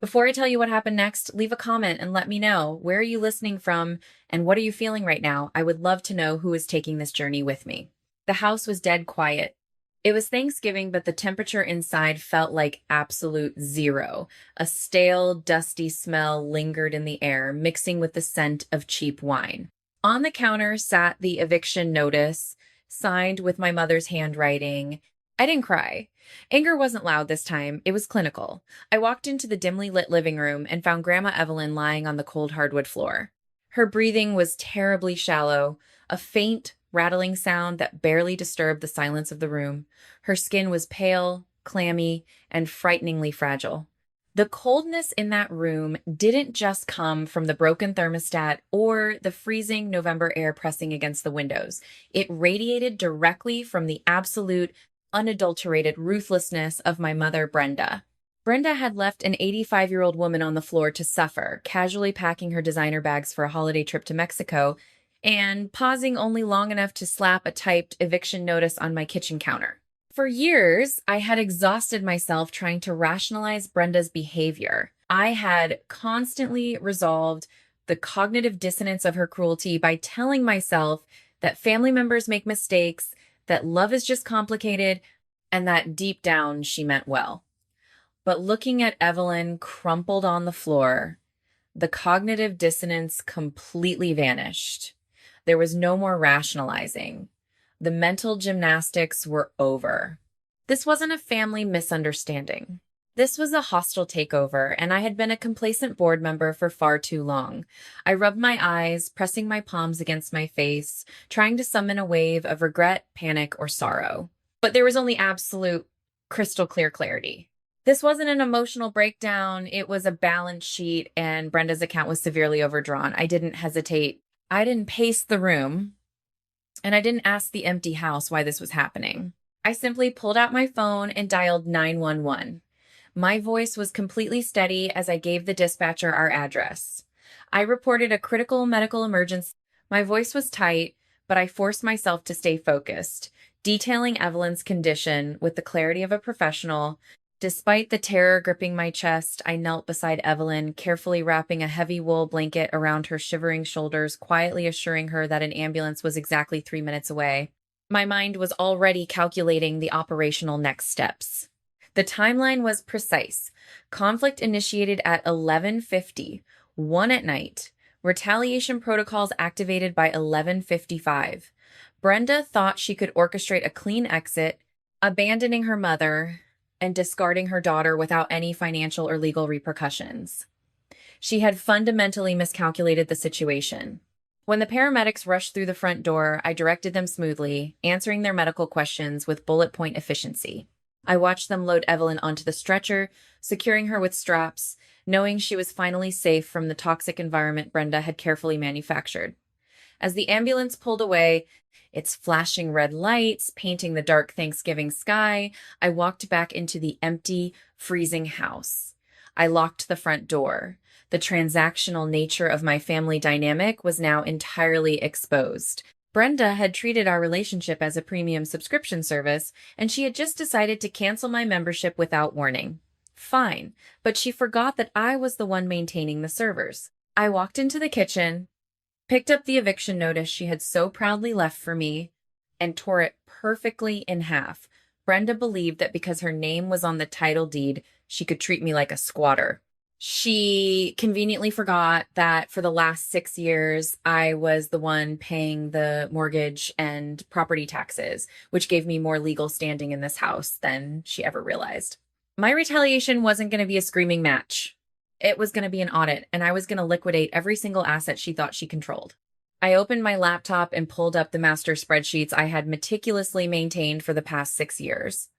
Before I tell you what happened next, leave a comment and let me know, where are you listening from and what are you feeling right now? I would love to know who is taking this journey with me. The house was dead quiet. It was Thanksgiving, but the temperature inside felt like absolute zero. A stale, dusty smell lingered in the air, mixing with the scent of cheap wine. On the counter sat the eviction notice, signed with my mother's handwriting. I didn't cry. Anger wasn't loud this time, it was clinical. I walked into the dimly lit living room and found Grandma Evelyn lying on the cold hardwood floor. Her breathing was terribly shallow, a faint, rattling sound that barely disturbed the silence of the room. Her skin was pale, clammy, and frighteningly fragile. The coldness in that room didn't just come from the broken thermostat or the freezing November air pressing against the windows. It radiated directly from the absolute, unadulterated ruthlessness of my mother, Brenda. Brenda had left an 85-year-old woman on the floor to suffer, casually packing her designer bags for a holiday trip to Mexico and pausing only long enough to slap a typed eviction notice on my kitchen counter. For years, I had exhausted myself trying to rationalize Brenda's behavior. I had constantly resolved the cognitive dissonance of her cruelty by telling myself that family members make mistakes, that love is just complicated, and that deep down she meant well. But looking at Evelyn crumpled on the floor, the cognitive dissonance completely vanished. There was no more rationalizing. The mental gymnastics were over. This wasn't a family misunderstanding. This was a hostile takeover, and I had been a complacent board member for far too long. I rubbed my eyes, pressing my palms against my face, trying to summon a wave of regret, panic, or sorrow. But there was only absolute, crystal clear clarity. This wasn't an emotional breakdown, it was a balance sheet, and Brenda's account was severely overdrawn. I didn't hesitate. I didn't pace the room, and I didn't ask the empty house why this was happening. I simply pulled out my phone and dialed 911. My voice was completely steady as I gave the dispatcher our address. I reported a critical medical emergency. My voice was tight, but I forced myself to stay focused, detailing Evelyn's condition with the clarity of a professional. Despite the terror gripping my chest, I knelt beside Evelyn, carefully wrapping a heavy wool blanket around her shivering shoulders, quietly assuring her that an ambulance was exactly 3 minutes away. My mind was already calculating the operational next steps. The timeline was precise. Conflict initiated at 11:50, 1 at night. Retaliation protocols activated by 11:55. Brenda thought she could orchestrate a clean exit, abandoning her mother and discarding her daughter without any financial or legal repercussions. She had fundamentally miscalculated the situation. When the paramedics rushed through the front door, I directed them smoothly, answering their medical questions with bullet point efficiency. I watched them load Evelyn onto the stretcher, securing her with straps, knowing she was finally safe from the toxic environment Brenda had carefully manufactured. As the ambulance pulled away, its flashing red lights painting the dark Thanksgiving sky, I walked back into the empty, freezing house. I locked the front door. The transactional nature of my family dynamic was now entirely exposed. Brenda had treated our relationship as a premium subscription service, and she had just decided to cancel my membership without warning. Fine, but she forgot that I was the one maintaining the servers. I walked into the kitchen, picked up the eviction notice she had so proudly left for me, and tore it perfectly in half. Brenda believed that because her name was on the title deed, she could treat me like a squatter. She conveniently forgot that for the last 6 years, I was the one paying the mortgage and property taxes, which gave me more legal standing in this house than she ever realized. My retaliation wasn't going to be a screaming match. It was going to be an audit, and I was going to liquidate every single asset she thought she controlled. I opened my laptop and pulled up the master spreadsheets I had meticulously maintained for the past 6 years.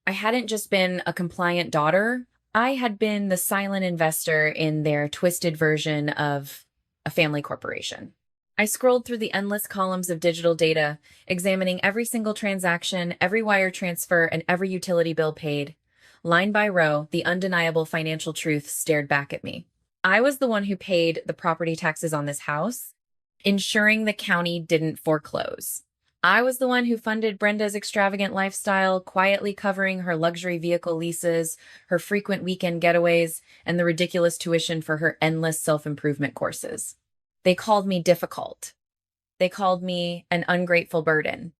I hadn't just been a compliant daughter, I had been the silent investor in their twisted version of a family corporation. I scrolled through the endless columns of digital data, examining every single transaction, every wire transfer, and every utility bill paid. Line by row, the undeniable financial truth stared back at me. I was the one who paid the property taxes on this house, ensuring the county didn't foreclose. I was the one who funded Brenda's extravagant lifestyle, quietly covering her luxury vehicle leases, her frequent weekend getaways, and the ridiculous tuition for her endless self-improvement courses. They called me difficult. They called me an ungrateful burden.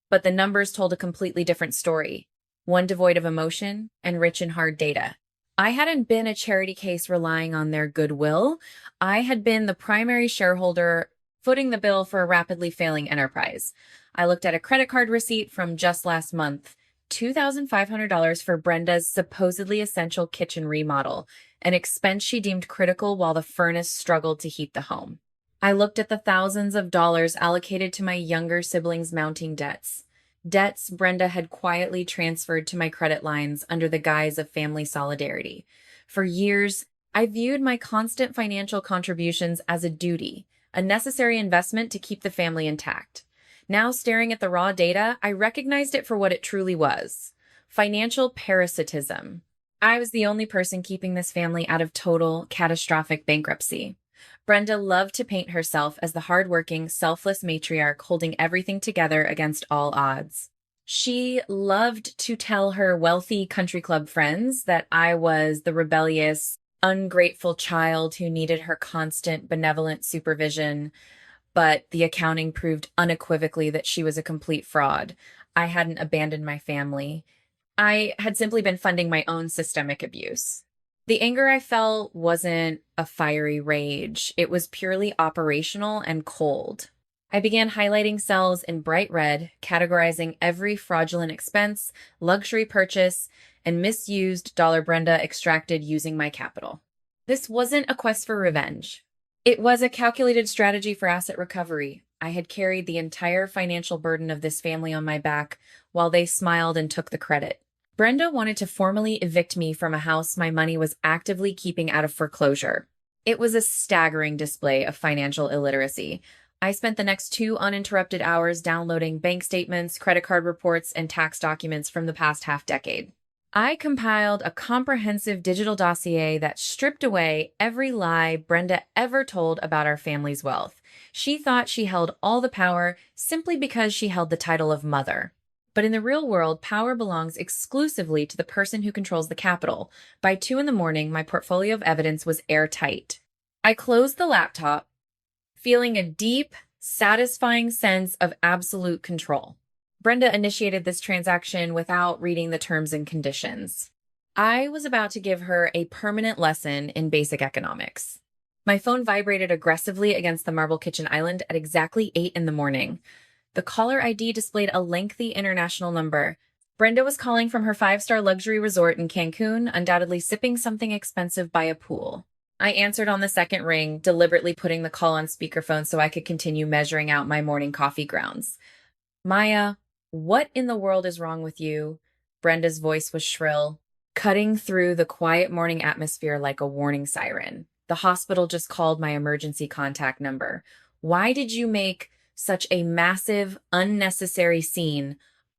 But the numbers told a completely different story, one devoid of emotion and rich in hard data. I hadn't been a charity case relying on their goodwill. I had been the primary shareholder footing the bill for a rapidly failing enterprise. I looked at a credit card receipt from just last month, $2,500 for Brenda's supposedly essential kitchen remodel, an expense she deemed critical while the furnace struggled to heat the home. I looked at the thousands of dollars allocated to my younger siblings' mounting debts. Debts Brenda had quietly transferred to my credit lines under the guise of family solidarity. For years, I viewed my constant financial contributions as a duty, a necessary investment to keep the family intact. Now, staring at the raw data, I recognized it for what it truly was: financial parasitism. I was the only person keeping this family out of total, catastrophic bankruptcy. Brenda loved to paint herself as the hardworking, selfless matriarch holding everything together against all odds. She loved to tell her wealthy country club friends that I was the rebellious, ungrateful child who needed her constant, benevolent supervision, but the accounting proved unequivocally that she was a complete fraud. I hadn't abandoned my family. I had simply been funding my own systemic abuse. The anger I felt wasn't a fiery rage. It was purely operational and cold. I began highlighting cells in bright red, categorizing every fraudulent expense, luxury purchase, and misused dollar Brenda extracted using my capital. This wasn't a quest for revenge. It was a calculated strategy for asset recovery. I had carried the entire financial burden of this family on my back while they smiled and took the credit. Brenda wanted to formally evict me from a house my money was actively keeping out of foreclosure. It was a staggering display of financial illiteracy. I spent the next 2 uninterrupted hours downloading bank statements, credit card reports, and tax documents from the past half-decade. I compiled a comprehensive digital dossier that stripped away every lie Brenda ever told about our family's wealth. She thought she held all the power simply because she held the title of mother. But in the real world, power belongs exclusively to the person who controls the capital. By 2 in the morning, my portfolio of evidence was airtight. I closed the laptop, feeling a deep, satisfying sense of absolute control. Brenda initiated this transaction without reading the terms and conditions. I was about to give her a permanent lesson in basic economics. My phone vibrated aggressively against the marble kitchen island at exactly 8 in the morning. The caller ID displayed a lengthy international number. Brenda was calling from her 5-star luxury resort in Cancun, undoubtedly sipping something expensive by a pool. I answered on the second ring, deliberately putting the call on speakerphone so I could continue measuring out my morning coffee grounds. Maya, what in the world is wrong with you? Brenda's voice was shrill, cutting through the quiet morning atmosphere like a warning siren. The hospital just called my emergency contact number. Why did you make such a massive, unnecessary scene?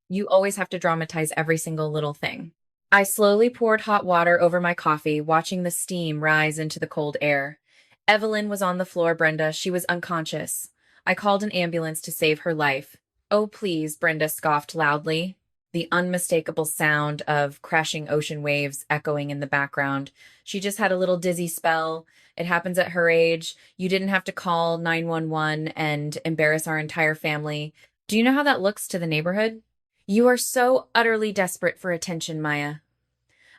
You always have to dramatize every single little thing. I slowly poured hot water over my coffee, watching the steam rise into the cold air. Evelyn was on the floor, Brenda. She was unconscious. I called an ambulance to save her life. Oh, please, Brenda scoffed loudly, the unmistakable sound of crashing ocean waves echoing in the background. She just had a little dizzy spell. It happens at her age. You didn't have to call 911 and embarrass our entire family. Do you know how that looks to the neighborhood? You are so utterly desperate for attention, Maya.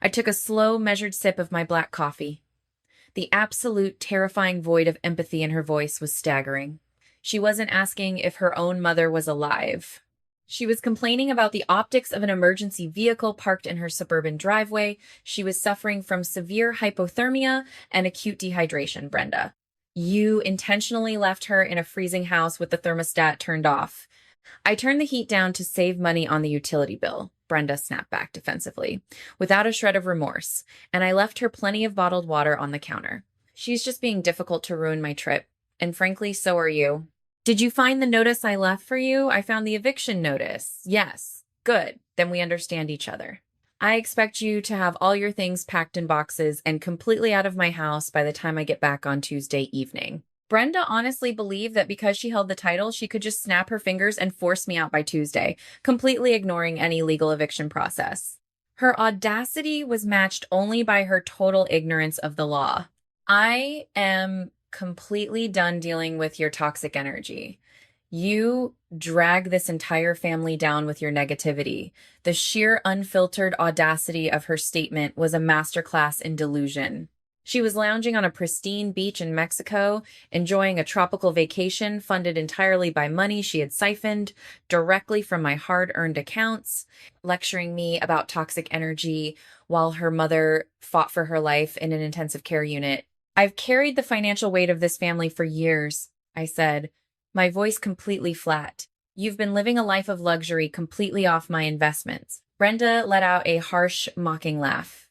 I took a slow, measured sip of my black coffee. The absolute, terrifying void of empathy in her voice was staggering. She wasn't asking if her own mother was alive. She was complaining about the optics of an emergency vehicle parked in her suburban driveway. She was suffering from severe hypothermia and acute dehydration, Brenda. You intentionally left her in a freezing house with the thermostat turned off. I turned the heat down to save money on the utility bill, Brenda snapped back defensively, without a shred of remorse, and I left her plenty of bottled water on the counter. She's just being difficult to ruin my trip, and frankly, so are you. Did you find the notice I left for you? I found the eviction notice. Yes. Good. Then we understand each other. I expect you to have all your things packed in boxes and completely out of my house by the time I get back on Tuesday evening. Brenda honestly believed that because she held the title, she could just snap her fingers and force me out by Tuesday, completely ignoring any legal eviction process. Her audacity was matched only by her total ignorance of the law. I am completely done dealing with your toxic energy. You drag this entire family down with your negativity. The sheer unfiltered audacity of her statement was a masterclass in delusion. She was lounging on a pristine beach in Mexico, enjoying a tropical vacation funded entirely by money she had siphoned directly from my hard-earned accounts, lecturing me about toxic energy while her mother fought for her life in an intensive care unit. I've carried the financial weight of this family for years, I said, my voice completely flat. You've been living a life of luxury completely off my investments. Brenda let out a harsh, mocking laugh.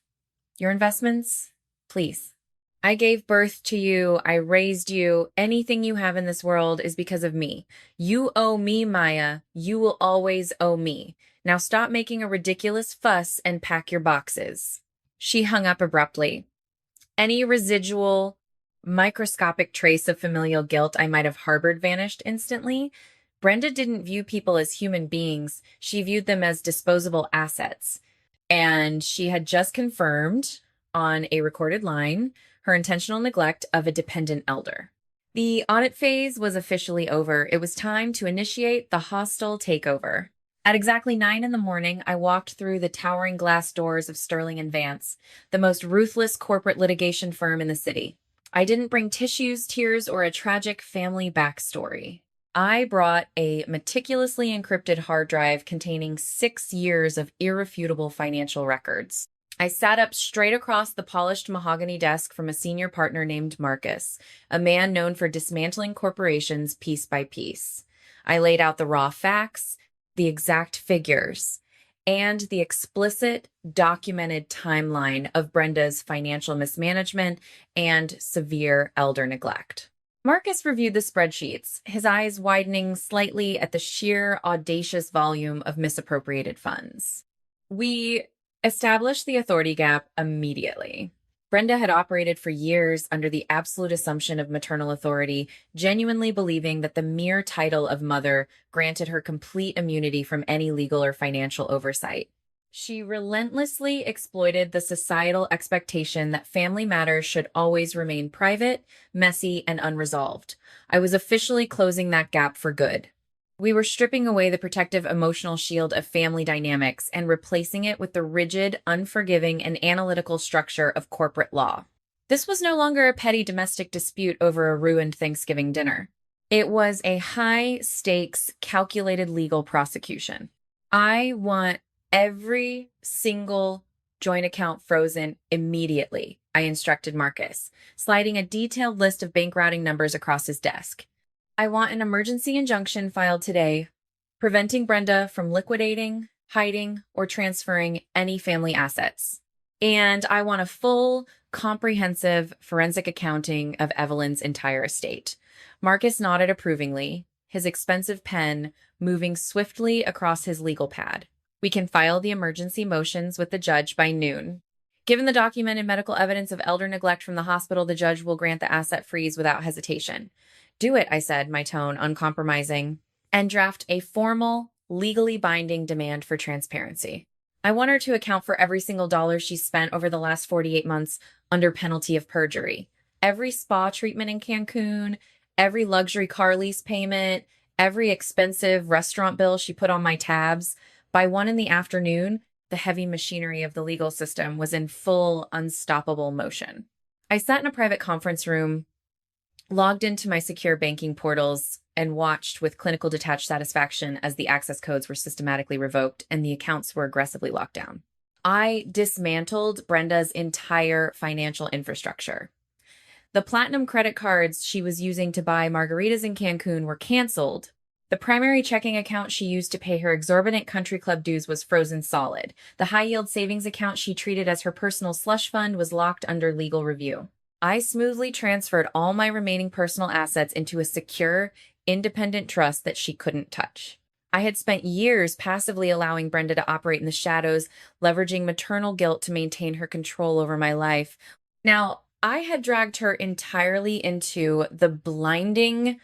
Your investments? Please. I gave birth to you. I raised you. Anything you have in this world is because of me. You owe me, Maya. You will always owe me. Now stop making a ridiculous fuss and pack your boxes. She hung up abruptly. Any residual, microscopic trace of familial guilt I might have harbored vanished instantly. Brenda didn't view people as human beings. She viewed them as disposable assets. And she had just confirmed on a recorded line her intentional neglect of a dependent elder. The audit phase was officially over. It was time to initiate the hostile takeover. At exactly 9 in the morning, I walked through the towering glass doors of Sterling and Vance, the most ruthless corporate litigation firm in the city. I didn't bring tissues, tears, or a tragic family backstory. I brought a meticulously encrypted hard drive containing 6 years of irrefutable financial records. I sat up straight across the polished mahogany desk from a senior partner named Marcus, a man known for dismantling corporations piece by piece. I laid out the raw facts, the exact figures, and the explicit, documented timeline of Brenda's financial mismanagement and severe elder neglect. Marcus reviewed the spreadsheets, his eyes widening slightly at the sheer, audacious volume of misappropriated funds. We established the authority gap immediately. Brenda had operated for years under the absolute assumption of maternal authority, genuinely believing that the mere title of mother granted her complete immunity from any legal or financial oversight. She relentlessly exploited the societal expectation that family matters should always remain private, messy, and unresolved. I was officially closing that gap for good. We were stripping away the protective emotional shield of family dynamics and replacing it with the rigid, unforgiving, and analytical structure of corporate law. This was no longer a petty domestic dispute over a ruined Thanksgiving dinner. It was a high-stakes, calculated legal prosecution. I want every single joint account frozen immediately, I instructed Marcus, sliding a detailed list of bank routing numbers across his desk. I want an emergency injunction filed today, preventing Brenda from liquidating, hiding, or transferring any family assets. And I want a full, comprehensive forensic accounting of Evelyn's entire estate. Marcus nodded approvingly, his expensive pen moving swiftly across his legal pad. We can file the emergency motions with the judge by noon. Given the documented medical evidence of elder neglect from the hospital, the judge will grant the asset freeze without hesitation. Do it, I said, my tone uncompromising, and draft a formal, legally binding demand for transparency. I want her to account for every single dollar she's spent over the last 48 months under penalty of perjury. Every spa treatment in Cancun, every luxury car lease payment, every expensive restaurant bill she put on my tabs. By 1 in the afternoon, the heavy machinery of the legal system was in full, unstoppable motion. I sat in a private conference room, logged into my secure banking portals, and watched with clinical detached satisfaction as the access codes were systematically revoked and the accounts were aggressively locked down. I dismantled Brenda's entire financial infrastructure. The platinum credit cards she was using to buy margaritas in Cancun were canceled. The primary checking account she used to pay her exorbitant country club dues was frozen solid. The high-yield savings account she treated as her personal slush fund was locked under legal review. I smoothly transferred all my remaining personal assets into a secure, independent trust that she couldn't touch. I had spent years passively allowing Brenda to operate in the shadows, leveraging maternal guilt to maintain her control over my life. Now, I had dragged her entirely into the blinding,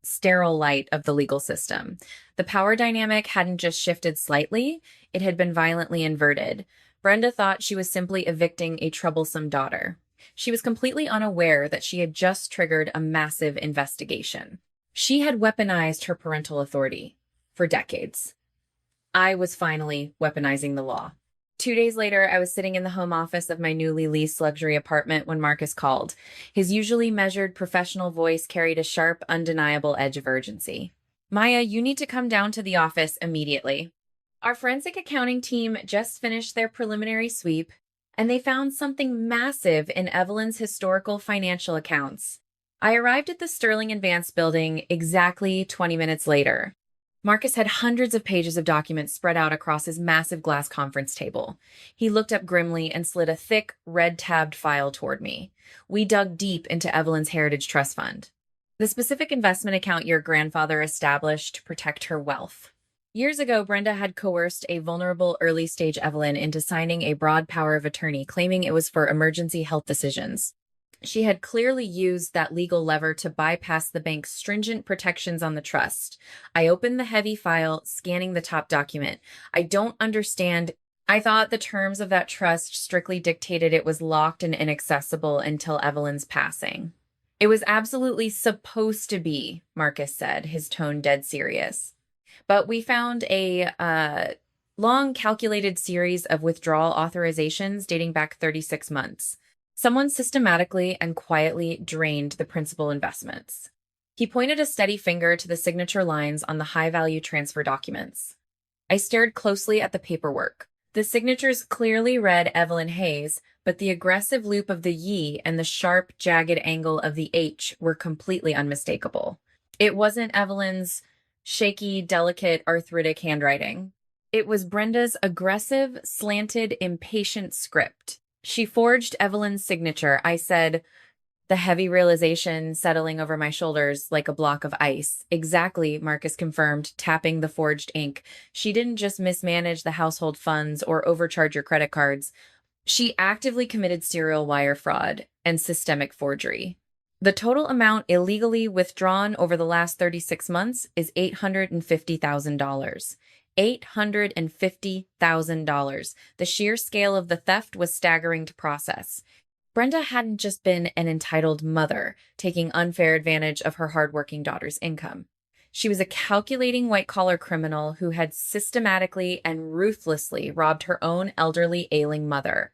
sterile light of the legal system. The power dynamic hadn't just shifted slightly, it had been violently inverted. Brenda thought she was simply evicting a troublesome daughter. She was completely unaware that she had just triggered a massive investigation. She had weaponized her parental authority for decades. I was finally weaponizing the law. 2 days later, I was sitting in the home office of my newly leased luxury apartment when Marcus called. His usually measured professional voice carried a sharp, undeniable edge of urgency. Maya, you need to come down to the office immediately. Our forensic accounting team just finished their preliminary sweep, and they found something massive in Evelyn's historical financial accounts. I arrived at the Sterling and Vance building exactly 20 minutes later. Marcus had hundreds of pages of documents spread out across his massive glass conference table. He looked up grimly and slid a thick, red-tabbed file toward me. We dug deep into Evelyn's Heritage Trust Fund, the specific investment account your grandfather established to protect her wealth. Years ago, Brenda had coerced a vulnerable early-stage Evelyn into signing a broad power of attorney, claiming it was for emergency health decisions. She had clearly used that legal lever to bypass the bank's stringent protections on the trust. I opened the heavy file, scanning the top document. I don't understand. I thought the terms of that trust strictly dictated it was locked and inaccessible until Evelyn's passing. It was absolutely supposed to be, Marcus said, his tone dead serious. But we found a long calculated series of withdrawal authorizations dating back 36 months. Someone systematically and quietly drained the principal investments. He pointed a steady finger to the signature lines on the high-value transfer documents. I stared closely at the paperwork. The signatures clearly read Evelyn Hayes, but the aggressive loop of the Y and the sharp, jagged angle of the H were completely unmistakable. It wasn't Evelyn's shaky, delicate, arthritic handwriting. It was Brenda's aggressive, slanted, impatient script. She forged Evelyn's signature. I said, the heavy realization settling over my shoulders like a block of ice. Exactly, Marcus confirmed, tapping the forged ink. She didn't just mismanage the household funds or overcharge your credit cards. She actively committed serial wire fraud and systemic forgery. The total amount illegally withdrawn over the last 36 months is $850,000. $850,000. The sheer scale of the theft was staggering to process. Brenda hadn't just been an entitled mother, taking unfair advantage of her hardworking daughter's income. She was a calculating white-collar criminal who had systematically and ruthlessly robbed her own elderly, ailing mother.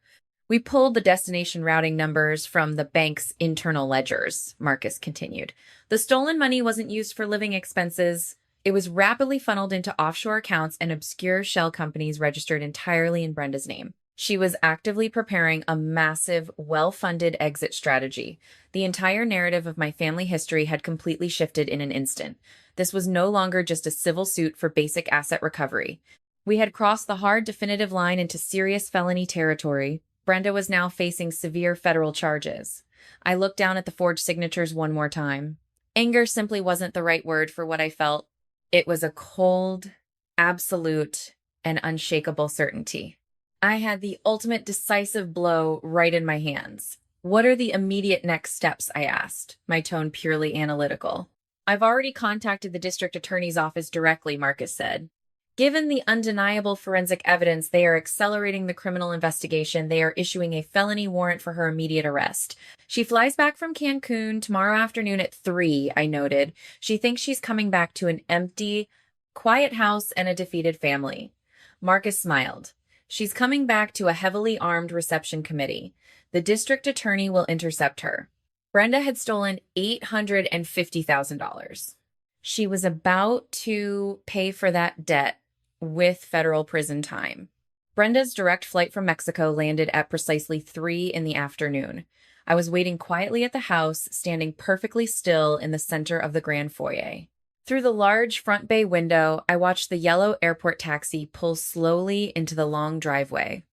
We pulled the destination routing numbers from the bank's internal ledgers, Marcus continued. The stolen money wasn't used for living expenses. It was rapidly funneled into offshore accounts and obscure shell companies registered entirely in Brenda's name. She was actively preparing a massive, well-funded exit strategy. The entire narrative of my family history had completely shifted in an instant. This was no longer just a civil suit for basic asset recovery. We had crossed the hard, definitive line into serious felony territory. Brenda was now facing severe federal charges. I looked down at the forged signatures one more time. Anger simply wasn't the right word for what I felt. It was a cold, absolute, and unshakable certainty. I had the ultimate decisive blow right in my hands. What are the immediate next steps? I asked, my tone purely analytical. I've already contacted the district attorney's office directly, Marcus said. Given the undeniable forensic evidence, they are accelerating the criminal investigation. They are issuing a felony warrant for her immediate arrest. She flies back from Cancun tomorrow afternoon at 3, I noted. She thinks she's coming back to an empty, quiet house and a defeated family. Marcus smiled. She's coming back to a heavily armed reception committee. The district attorney will intercept her. Brenda had stolen $850,000. She was about to pay for that debt with federal prison time. Brenda's direct flight from Mexico landed at precisely 3 in the afternoon. I was waiting quietly at the house, standing perfectly still in the center of the grand foyer. Through the large front bay window, I watched the yellow airport taxi pull slowly into the long driveway.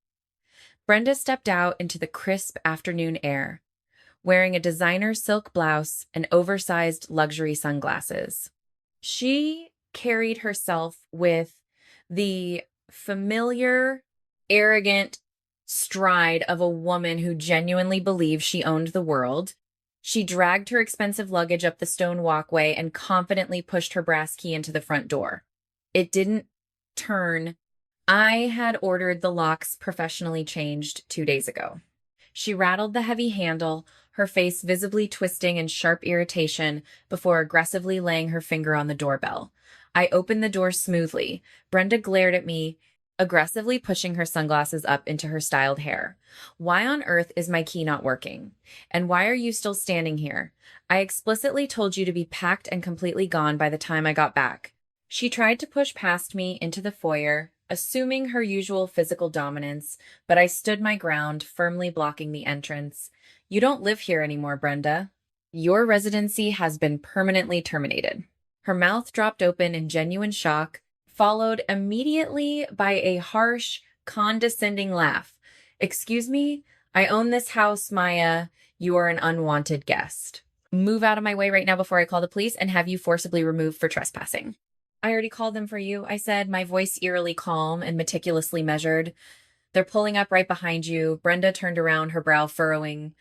Brenda stepped out into the crisp afternoon air, wearing a designer silk blouse and oversized luxury sunglasses. She carried herself with the familiar, arrogant, stride of a woman who genuinely believed she owned the world. She dragged her expensive luggage up the stone walkway and confidently pushed her brass key into the front door. It didn't turn. I had ordered the locks professionally changed 2 days ago. She rattled the heavy handle, her face visibly twisting in sharp irritation before aggressively laying her finger on the doorbell. I opened the door smoothly. Brenda glared at me, aggressively pushing her sunglasses up into her styled hair. Why on earth is my key not working? And why are you still standing here? I explicitly told you to be packed and completely gone by the time I got back. She tried to push past me into the foyer, assuming her usual physical dominance, but I stood my ground, firmly blocking the entrance. You don't live here anymore, Brenda. Your residency has been permanently terminated. Her mouth dropped open in genuine shock, followed immediately by a harsh, condescending laugh. Excuse me? I own this house, Maya. You are an unwanted guest. Move out of my way right now before I call the police and have you forcibly removed for trespassing. I already called them for you, I said, my voice eerily calm and meticulously measured. They're pulling up right behind you. Brenda turned around, her brow furrowing.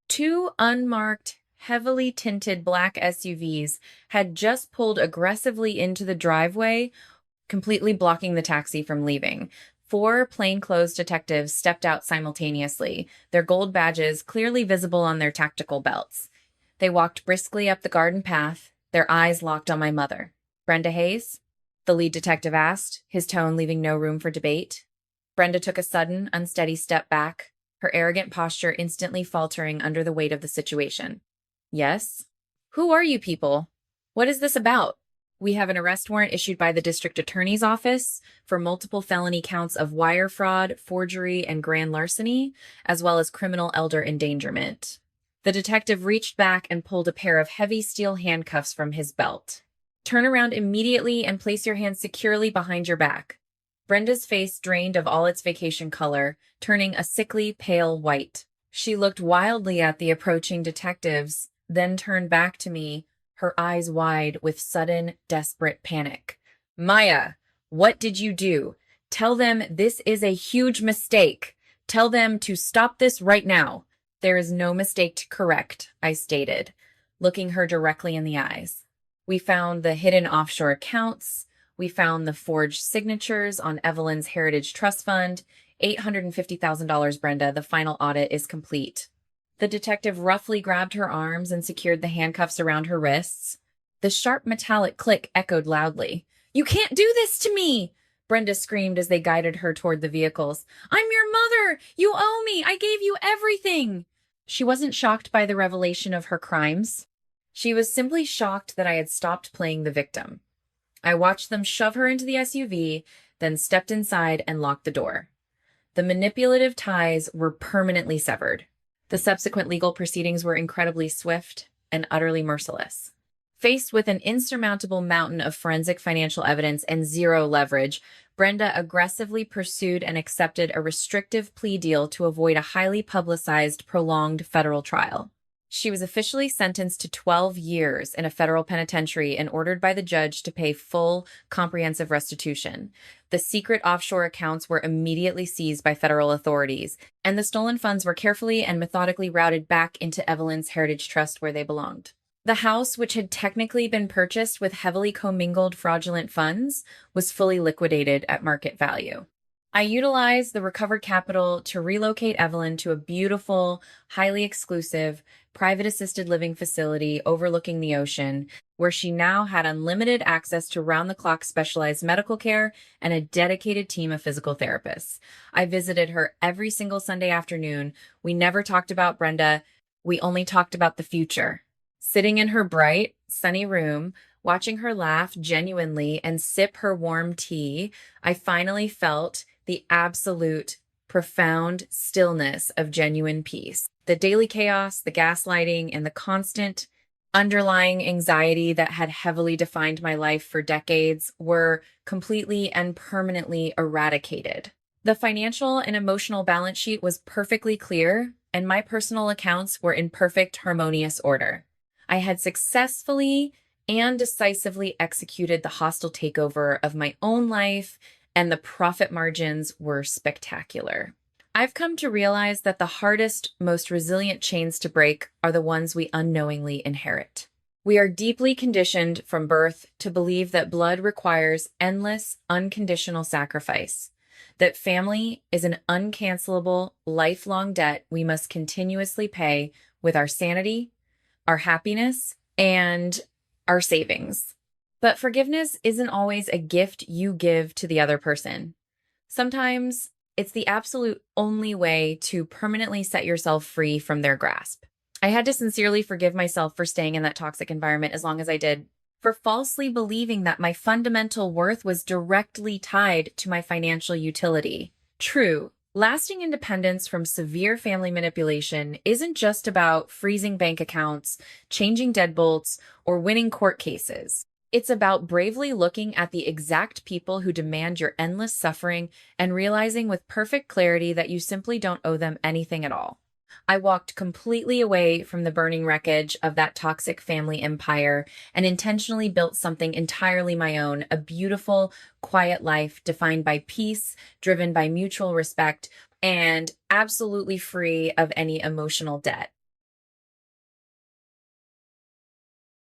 Two unmarked, heavily tinted black SUVs had just pulled aggressively into the driveway, completely blocking the taxi from leaving. 4 plainclothes detectives stepped out simultaneously, their gold badges clearly visible on their tactical belts. They walked briskly up the garden path, their eyes locked on my mother. Brenda Hayes? The lead detective asked, his tone leaving no room for debate. Brenda took a sudden, unsteady step back, her arrogant posture instantly faltering under the weight of the situation. Yes? Who are you people? What is this about? We have an arrest warrant issued by the district attorney's office for multiple felony counts of wire fraud, forgery, and grand larceny, as well as criminal elder endangerment. The detective reached back and pulled a pair of heavy steel handcuffs from his belt. Turn around immediately and place your hands securely behind your back. Brenda's face drained of all its vacation color, turning a sickly, pale white. She looked wildly at the approaching detectives, then turned back to me, her eyes wide with sudden, desperate panic. Maya, what did you do? Tell them this is a huge mistake. Tell them to stop this right now. There is no mistake to correct, I stated, looking her directly in the eyes. We found the hidden offshore accounts. We found the forged signatures on Evelyn's Heritage Trust Fund. $850,000, Brenda. The final audit is complete. The detective roughly grabbed her arms and secured the handcuffs around her wrists. The sharp metallic click echoed loudly. You can't do this to me! Brenda screamed as they guided her toward the vehicles. I'm your mother! You owe me! I gave you everything! She wasn't shocked by the revelation of her crimes. She was simply shocked that I had stopped playing the victim. I watched them shove her into the SUV, then stepped inside and locked the door. The manipulative ties were permanently severed. The subsequent legal proceedings were incredibly swift and utterly merciless. Faced with an insurmountable mountain of forensic financial evidence and zero leverage, Brenda aggressively pursued and accepted a restrictive plea deal to avoid a highly publicized, prolonged federal trial. She was officially sentenced to 12 years in a federal penitentiary and ordered by the judge to pay full, comprehensive restitution. The secret offshore accounts were immediately seized by federal authorities, and the stolen funds were carefully and methodically routed back into Evelyn's Heritage Trust where they belonged. The house, which had technically been purchased with heavily commingled fraudulent funds, was fully liquidated at market value. I utilized the recovered capital to relocate Evelyn to a beautiful, highly exclusive, private assisted living facility overlooking the ocean, where she now had unlimited access to round-the-clock specialized medical care and a dedicated team of physical therapists. I visited her every single Sunday afternoon. We never talked about Brenda. We only talked about the future. Sitting in her bright, sunny room, watching her laugh genuinely and sip her warm tea, I finally felt the absolute, profound stillness of genuine peace. The daily chaos, the gaslighting, and the constant underlying anxiety that had heavily defined my life for decades were completely and permanently eradicated. The financial and emotional balance sheet was perfectly clear, and my personal accounts were in perfect, harmonious order. I had successfully and decisively executed the hostile takeover of my own life, and the profit margins were spectacular. I've come to realize that the hardest, most resilient chains to break are the ones we unknowingly inherit. We are deeply conditioned from birth to believe that blood requires endless, unconditional sacrifice, that family is an uncancelable, lifelong debt we must continuously pay with our sanity, our happiness, and our savings. But forgiveness isn't always a gift you give to the other person. Sometimes it's the absolute only way to permanently set yourself free from their grasp. I had to sincerely forgive myself for staying in that toxic environment as long as I did, for falsely believing that my fundamental worth was directly tied to my financial utility. True, lasting independence from severe family manipulation isn't just about freezing bank accounts, changing deadbolts, or winning court cases. It's about bravely looking at the exact people who demand your endless suffering and realizing with perfect clarity that you simply don't owe them anything at all. I walked completely away from the burning wreckage of that toxic family empire and intentionally built something entirely my own, a beautiful, quiet life defined by peace, driven by mutual respect, and absolutely free of any emotional debt.